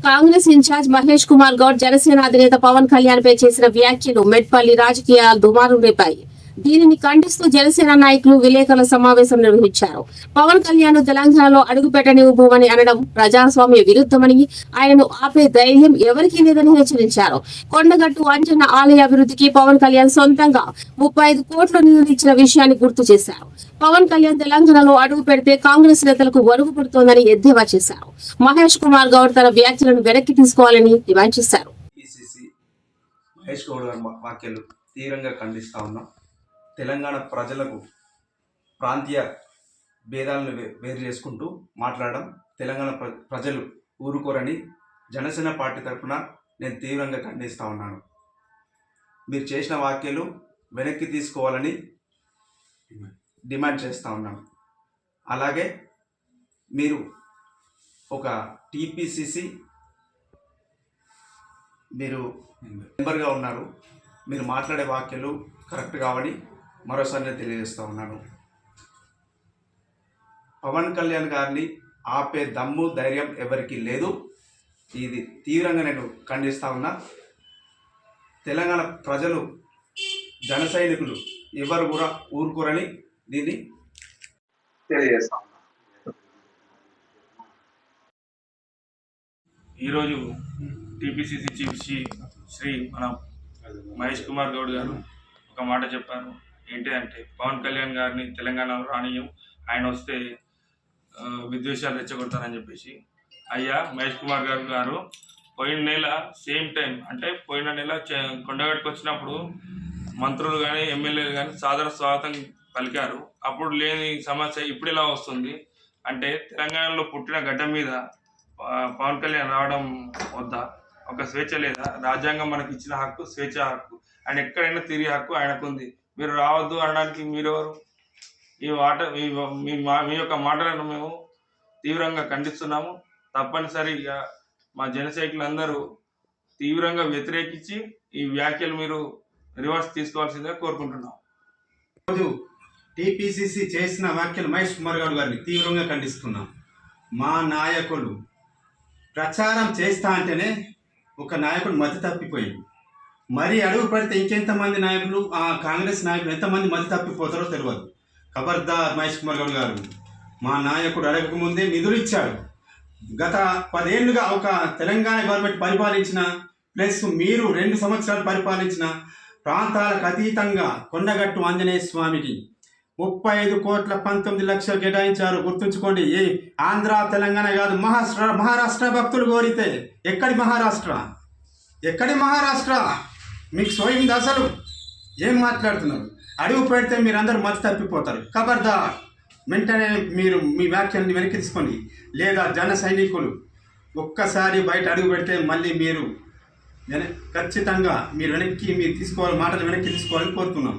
Congress incharge Mahesh Kumar Goud Janasena అధినేత పవన్ కళ్యాణ్ పై చేసిన వ్యాఖ్యలు మెట్పల్లి రాజకీయాలు దుమారం రేపాయి. దీనిని ఖండిస్తూ జనసేన నాయకులు విలేకరుల సమావేశం నిర్వహించారు. పవన్ కళ్యాణ్ తెలంగాణలో అడుగు పెట్టనివ్వబోమని అనడం ప్రజాస్వామ్య విరుద్ధమని, ఆయనను ఆపే ధైర్యం ఎవరికీ లేదని హెచ్చరించారు. కొండగట్టు అంజన్న ఆలయ అభివృద్ధికి పవన్ కళ్యాణ్ సొంతంగా 35 కోట్లు నిధులు ఇచ్చిన విషయాన్ని గుర్తు చేశారు. పవన్ కళ్యాణ్ తెలంగాణలో అడుగు పెడితే కాంగ్రెస్ నేతలకు వరుగు పుడుతోందని ఎద్దేవా చేశారు. మహేష్ కుమార్ గౌడ్ తన వ్యాఖ్యలను వెనక్కి తీసుకోవాలని డిమాండ్ చేశారు. మహేష్ గౌడ్ గారి వ్యాఖ్యలు తీవ్రంగా ఖండిస్తా ఉన్నాం. తెలంగాణ ప్రజలకు ప్రాంతీయ భేదాలను వేరు చేసుకుంటూ మాట్లాడడం తెలంగాణ ప్రజలు ఊరుకోరని జనసేన పార్టీ తరఫున నేను తీవ్రంగా ఖండిస్తూ ఉన్నాను. మీరు చేసిన వ్యాఖ్యలు వెనక్కి తీసుకోవాలని డిమాండ్ చేస్తూ ఉన్నాను. అలాగే మీరు ఒక టీపీసీసీ మీరు మెంబర్గా ఉన్నారు. మీరు మాట్లాడే వ్యాఖ్యలు కరెక్ట్ కావని మరోసారి నేను తెలియజేస్తూ ఉన్నాను. పవన్ కళ్యాణ్ గారిని ఆపే దమ్ము ధైర్యం ఎవరికీ లేదు. ఇది తీవ్రంగా నేను ఖండిస్తూ ఉన్నా. తెలంగాణ ప్రజలు జన సైనికులు ఎవరు కూడా ఊరుకోరని దీన్ని తెలియజేస్తా ఉన్నా. ఈరోజు టీపీసీసీ చీఫ్ శ్రీ మన మహేష్ కుమార్ గౌడ్ గారు ఒక మాట చెప్పారు. ఏంటిదంటే పవన్ కళ్యాణ్ గారిని తెలంగాణలో రానియం, ఆయన వస్తే విద్వేషాలు రెచ్చగొడతారని చెప్పేసి. అయ్యా మహేష్ కుమార్ గారు పోయిన నెల సేమ్ టైం అంటే పోయిన నెల కొండగట్టుకు వచ్చినప్పుడు మంత్రులు కానీ ఎమ్మెల్యేలు కానీ సాదర స్వాగతం పలికారు. అప్పుడు లేని సమస్య ఇప్పుడు ఎలా వస్తుంది అంటే తెలంగాణలో పుట్టిన గడ్డ మీద పవన్ కళ్యాణ్ రావడం వద్దా? ఒక స్వేచ్ఛ లేదా? రాజ్యాంగం మనకి ఇచ్చిన హక్కు స్వేచ్ఛ హక్కు. ఆయన ఎక్కడైనా తిరిగే హక్కు ఆయనకుంది. మీరు రావద్దు అనడానికి మీరెవరు? మీ యొక్క మాటలను మేము తీవ్రంగా ఖండిస్తున్నాము. తప్పనిసరిగా మా జనసైనికులందరూ తీవ్రంగా వ్యతిరేకించి ఈ వ్యాఖ్యలు మీరు రివర్స్ తీసుకోవాల్సిందిగా కోరుకుంటున్నాం. రోజు టీపీసీసీ చేసిన వ్యాఖ్యలు మహేష్ కుమార్ గౌడ్ గారిని తీవ్రంగా ఖండిస్తున్నాం. మా నాయకులు ప్రచారం చేస్తా అంటేనే ఒక నాయకుడు మతి తప్పిపోయింది. మరి అడుగు పడితే ఇంకెంతమంది నాయకులు, ఆ కాంగ్రెస్ నాయకులు ఎంతమంది మతి తప్పిపోతారో తెలియదు. ఖబర్దార్ మహేష్ కుమార్ గౌడ్ గారు, మా నాయకుడు అడగకముందే నిధులు ఇచ్చాడు. గత 10 ఏళ్ళుగా ఒక తెలంగాణ గవర్నమెంట్ పరిపాలించిన ప్లస్ మీరు 2 సంవత్సరాలు పరిపాలించిన ప్రాంతాలకు అతీతంగా కొండగట్టు ఆంజనేయ స్వామికి 35 కోట్ల 19 లక్షలు కేటాయించారు. గుర్తుంచుకోండి. ఏ ఆంధ్ర తెలంగాణ కాదు, మహారాష్ట్ర భక్తులు కోరితే ఎక్కడి మహారాష్ట్ర మీకు సోయింది? అసలు ఏం మాట్లాడుతున్నారు? అడుగు పెడితే మీరందరూ మతి తప్పిపోతారు. ఖబర్దార్, వెంటనే మీరు మీ వ్యాఖ్యల్ని వెనక్కి తీసుకోండి. లేదా జన సైనికులు ఒక్కసారి బయట అడుగు పెడితే మళ్ళీ మీరు ఖచ్చితంగా మీరు మాటలు వెనక్కి తీసుకోవాలని కోరుతున్నాం.